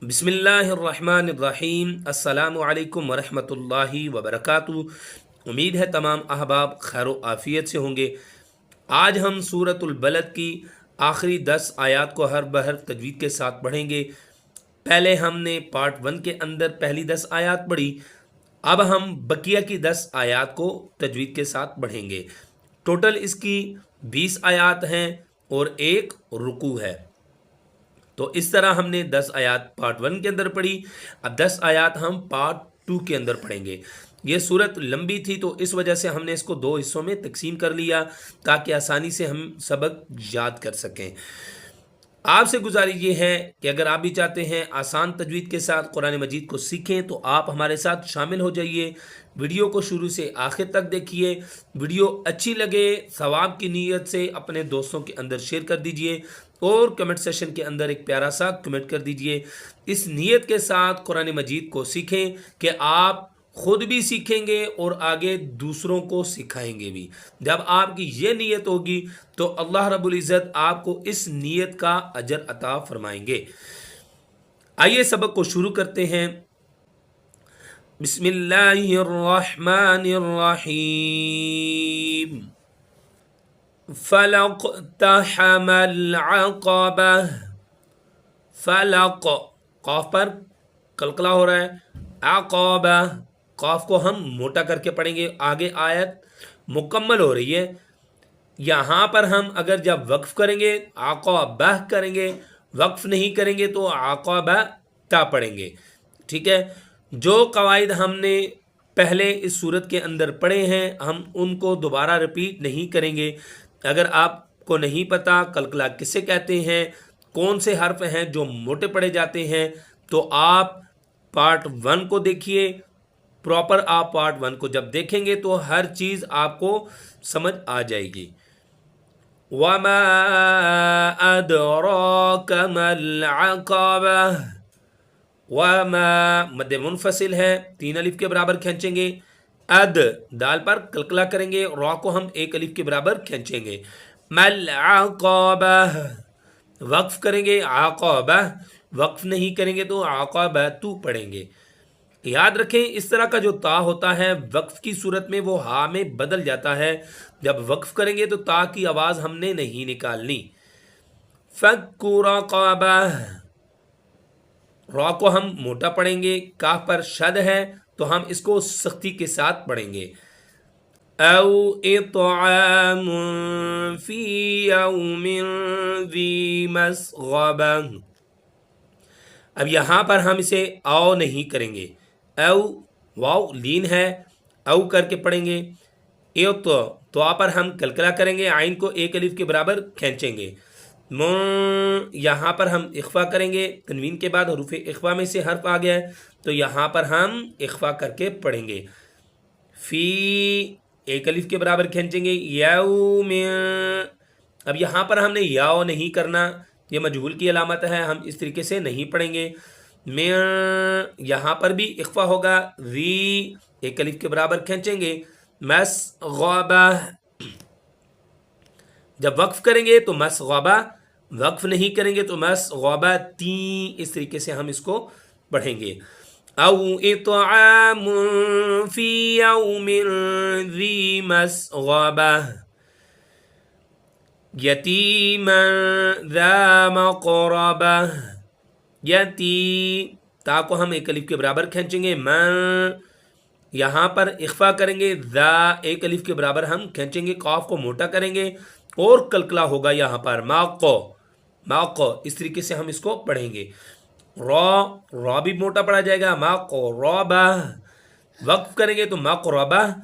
बिस्मिल्लाहिर्रहमानिर्रहीम। अस्सलामु अलैकुम वरहमतुल्लाहि वबरकातुहू। उम्मीद है तमाम अहबाब खैर आफ़ियत से होंगे। आज हम सूरतुल बलद की आखिरी 10 आयत को हर बहर तजवीद के साथ पढ़ेंगे। पहले हमने पार्ट 1 के अंदर पहली 10 आयत पढ़ी, अब हम बकिया की 10 आयत को तजवीद के साथ पढ़ेंगे। टोटल इसकी 20 आयत हैं और एक रुकू है। तो इस तरह हमने 10 आयत पार्ट 1 के अंदर पढ़ी, अब 10 आयत हम पार्ट 2 के अंदर पढ़ेंगे। ये सूरत लंबी थी तो इस वजह से हमने इसको 2 हिस्सों में तकसीम कर लिया ताकि आसानी से हम सबक याद कर सकें। आपसे गुजारिश ये है कि अगर आप भी चाहते हैं आसान तजवीद के साथ कुरान मजीद को सीखें तो आप हमारे साथ शामिल हो जाइए। वीडियो को शुरू से आखिर तक देखिए। वीडियो अच्छी लगे सवाब की नीयत से अपने दोस्तों के अंदर शेयर कर दीजिए और कमेंट सेशन के अंदर एक प्यारा सा कमेंट कर दीजिए। इस नीयत के साथ कुरान मजीद को सीखें कि आप खुद भी सीखेंगे और आगे दूसरों को सिखाएंगे भी। जब आपकी ये नीयत होगी तो अल्लाह रब्बुल इज़्ज़त आपको इस नीयत का अजर अता फरमाएंगे। आइए सबक को शुरू करते हैं। बिस्मिल्लाहिर्रहमानिर्रहीम। फलक़तहमल अक़बा। फलक़ क़ाफ पर कलकला हो रहा है। अक़बा क़ाफ को हम मोटा करके पढ़ेंगे। आगे आयत मुकम्मल हो रही है। यहाँ पर हम अगर जब वक्फ करेंगे अक़बा करेंगे, वक्फ नहीं करेंगे तो अक़बा ता पढ़ेंगे। ठीक है, जो कवायद हमने पहले इस सूरत के अंदर पढ़े हैं हम उनको दोबारा रिपीट नहीं करेंगे। अगर आपको नहीं पता कलकला किसे कहते हैं, कौन से हर्फ हैं जो मोटे पढ़े जाते हैं, तो आप पार्ट 1 को देखिए प्रॉपर। आप पार्ट 1 को जब देखेंगे तो हर चीज़ आपको समझ आ जाएगी। वमा अदराक मल अक़बा। वमा मद मुनफसिल है, 3 अलिफ के बराबर खींचेंगे। अद दाल पर कलकला करेंगे, रॉ को हम 1 अलिफ के बराबर खींचेंगे। मल अक़बा वक्फ करेंगे, अक़बा वक्फ नहीं करेंगे तो अक़बा तू पढ़ेंगे। याद रखें इस तरह का जो ता होता है वक्फ की सूरत में वो हा में बदल जाता है। जब वक्फ करेंगे तो ता की आवाज़ हमने नहीं निकालनी। फक्कु रक़बा रॉ को हम मोटा पढ़ेंगे, काफ पर शद है तो हम इसको सख्ती के साथ पढ़ेंगे। औ इत्आमुन फी यौमिन ज़ी मस्ग़बा। अब यहाँ पर हम इसे औ नहीं करेंगे। औ वाव लीन है, औ करके पढ़ेंगे। ए तो आप पर हम कलकला करेंगे, आइन को 1 अलिफ के बराबर खींचेंगे। यहाँ पर हम इख्फा करेंगे, तनवीन के बाद हरूफ इख्फा में से हर्फ आ गया है तो यहाँ पर हम इख्फा करके पढ़ेंगे। फी 1 अलिफ के बराबर खींचेंगे। यौमिन, अब यहाँ पर हमने याओ नहीं करना, ये मजहूल की अलामत है, हम इस तरीके से नहीं पढ़ेंगे। में यहाँ पर भी इख्फा होगा। री 1 अलिफ के बराबर खींचेंगे। मस्ग़बा जब वक्फ करेंगे तो मस्ग़बा, वक्फ नहीं करेंगे तो मस्ग़बा ती, इस तरीके से हम इसको पढ़ेंगे। औ इत्आमुन फी यौमिन ज़ी मस्ग़बा यतीमन ज़ा मक़रबा। यती ता को हम 1 अलिफ के बराबर खींचेंगे। मन यहाँ पर इख्फा करेंगे, ज़ा 1 अलिफ के बराबर हम खींचेंगे, कॉफ को मोटा करेंगे और कलकला होगा यहाँ पर माक़ो, इस तरीके से हम इसको पढ़ेंगे। रॉ भी मोटा पढ़ा जाएगा। माक़रबा वक्फ करेंगे तो माक़रबा,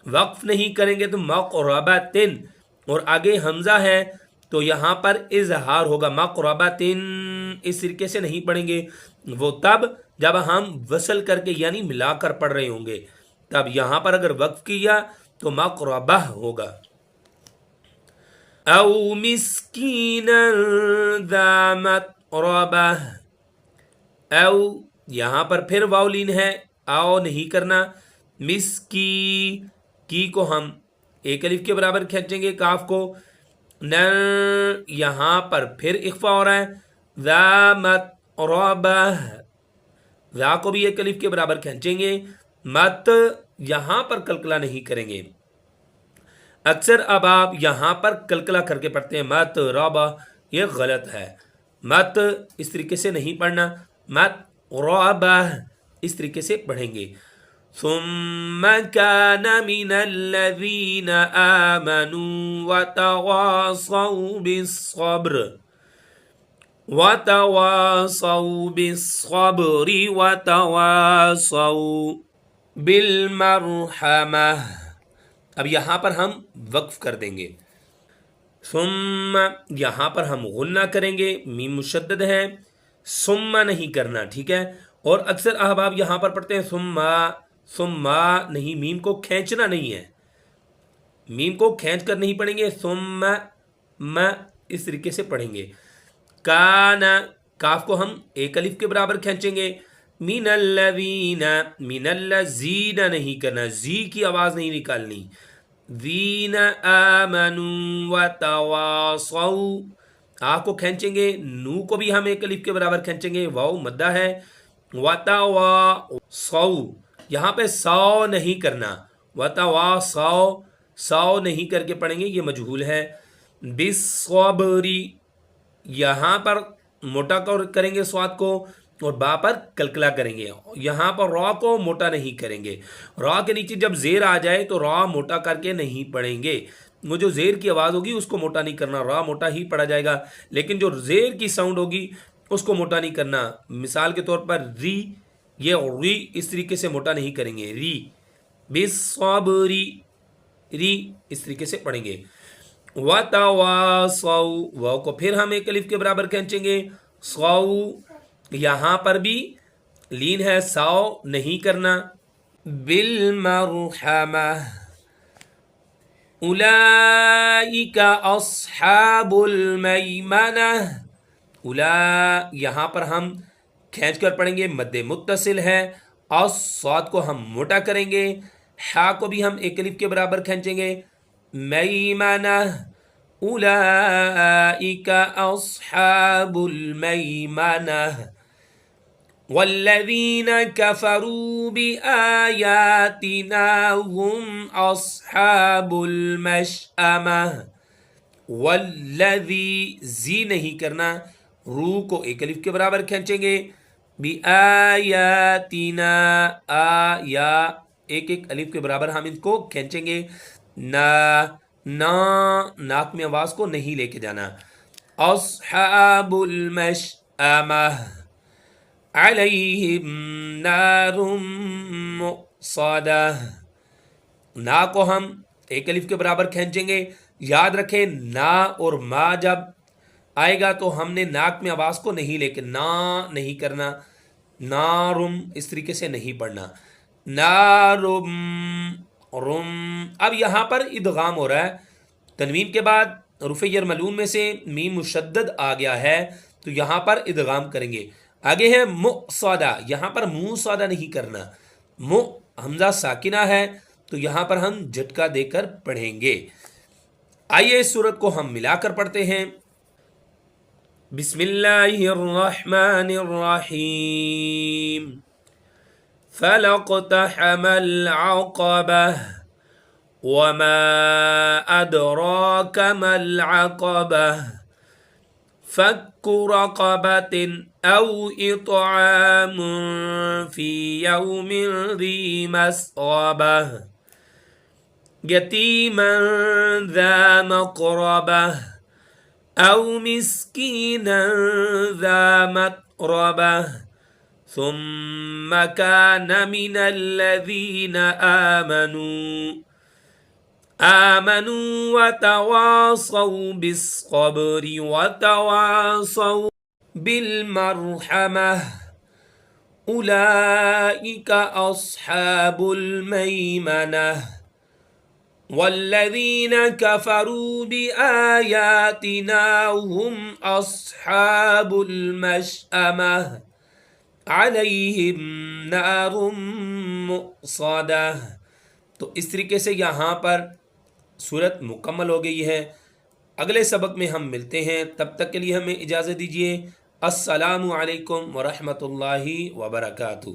वक्फ नहीं करेंगे तो माक़रबतिन, और आगे हमज़ा है तो यहाँ पर इजहार होगा। माक़रबतिन इस तरीके से नहीं पढ़ेंगे, वो तब जब हम वसल करके यानी मिलाकर पढ़ रहे होंगे, तब यहाँ पर अगर वक्फ किया तो माक़रबा होगा। औ मिस्कीनन ज़ा मतरबा। औ यहाँ पर फिर वाव लीन है, आओ नहीं करना। की को हम 1 अलिफ के बराबर खींचेंगे, काफ को। न यहाँ पर फिर इख्फा हो रहा है। ज़ा मतरबा या को भी एक अलिफ के बराबर खींचेंगे, मत यहां पर कलकला नहीं करेंगे। अक्सर अब आप यहां पर कलकला करके पढ़ते हैं मत रबा, ये गलत है। मत इस तरीके से नहीं पढ़ना, मत रबा इस तरीके से पढ़ेंगे। सुम्मा कान मिनल्लज़ीन आमनू वतवासौ बिस्सब्र वतवासौ बिस्सब्रि वतवासौ बिलमरहमह। अब यहां पर हम वक्फ कर देंगे। सुम्मा यहां पर हम गुन्ना करेंगे, मीम मुशद्दद है, सुम्मा नहीं करना, ठीक है। और अक्सर अहबाब यहां पर पढ़ते हैं सुम्मा, सुम्मा नहीं, मीम को खींचना नहीं है, मीम को खींच कर नहीं पढ़ेंगे, सुम्मा म इस तरीके से पढ़ेंगे। काना, काफ को हम एक अलिफ के बराबर खींचेंगे। मिनल्लज़ीना, मिनल्लज़ीना नहीं करना, जी की आवाज नहीं निकालनी। ज़ीना आमनू वतवासौ, आ को खींचेंगे, नू को भी हम एक अलिफ के बराबर खींचेंगे, वाव मद्दा है। वतवासौ, यहाँ पे सौ नहीं करना, वतवासौ सौ नहीं करके पढ़ेंगे, ये मजहूल है। बिस्सब्री, यहाँ पर मोटा करेंगे स्वाद को, और बा पर कलकला करेंगे। यहाँ पर रॉ को मोटा नहीं करेंगे, रॉ के नीचे जब जेर आ जाए तो रॉ मोटा करके नहीं पढ़ेंगे। वो जो जेर की आवाज़ होगी उसको मोटा नहीं करना, रॉ मोटा ही पढ़ा जाएगा, लेकिन जो जेर की साउंड होगी उसको मोटा नहीं करना। मिसाल के तौर पर री, ये री इस तरीके से मोटा नहीं करेंगे, री। बिस्सब्री, री इस तरीके से पढ़ेंगे। वतवासौ, वाव को फिर हम एक अलिफ के बराबर खींचेंगे। सौ, यहां पर भी लीन है, सौ नहीं करना। बिलमरहमह, उलाइका अस्हाबुल मैमनह, उला यहां पर हम खींच कर पढ़ेंगे, मद्दे मुत्तसिल है। अस स्वाद को हम मोटा करेंगे, हा को भी हम एक अलिफ के बराबर खींचेंगे। मैमनह, उलाइका अस्हाबुल मैमनह वल्लज़ीन कफ़रू बिआयातिना हुम अस्हाबुल मशअमह। वल्लज़ी, जी नहीं करना, रू को एक अलिफ के बराबर खींचेंगे। बिआयातिना, आ या एक एक अलिफ के बराबर हम इनको खींचेंगे। ना, ना नाक में आवाज को नहीं लेके जाना। अस्हाबुल मशअमह अलैहिम नारुम मुक़सदह, ना को हम एक अलिफ के बराबर खींचेंगे। याद रखें, ना और मा जब आएगा तो हमने नाक में आवाज को नहीं लेके ना नहीं करना, नारुम इस तरीके से नहीं पढ़ना, नारुम रुम। अब यहां पर इदगाम हो रहा है, तनवीन के बाद रुफ़े यरमलून में से मीम मुशद्दद आ गया है, तो यहां पर इदगाम करेंगे। आगे है मुक़सदा, यहां पर मुंह सौदा नहीं करना, मु हमजा साकिना है, तो यहां पर हम झटका देकर पढ़ेंगे। आइए इस सूरत को हम मिलाकर पढ़ते हैं। बिस्मिल्लाहिर्रहमानिर्रहीम। फलक़तहमल अक़बह वमा अदराक मल अक़बह फक्कु रक़बतिन औ इत्आमुन फ़ी यौमिन ज़ी मस्ग़बह यतीमन ज़ा मक़रबह औ मिस्कीनन ज़ा मत्रबह सुम्मा कान मिनल्लज़ीन आमनू वतवासौ बिस्सब्रि वतवासौ बिलमरहमह उलाइका अस्हाबुल मैमनह वल्लज़ीन कफ़रू बिआयातिना हुम अस्हाबुल मशअमह अलैहिम नारुम मुक़सदह। तो इस तरीके से यहाँ पर सूरत मुकम्मल हो गई है। अगले सबक में हम मिलते हैं, तब तक के लिए हमें इजाज़त दीजिए। السلام علیکم ورحمۃ اللہ وبرکاتہ.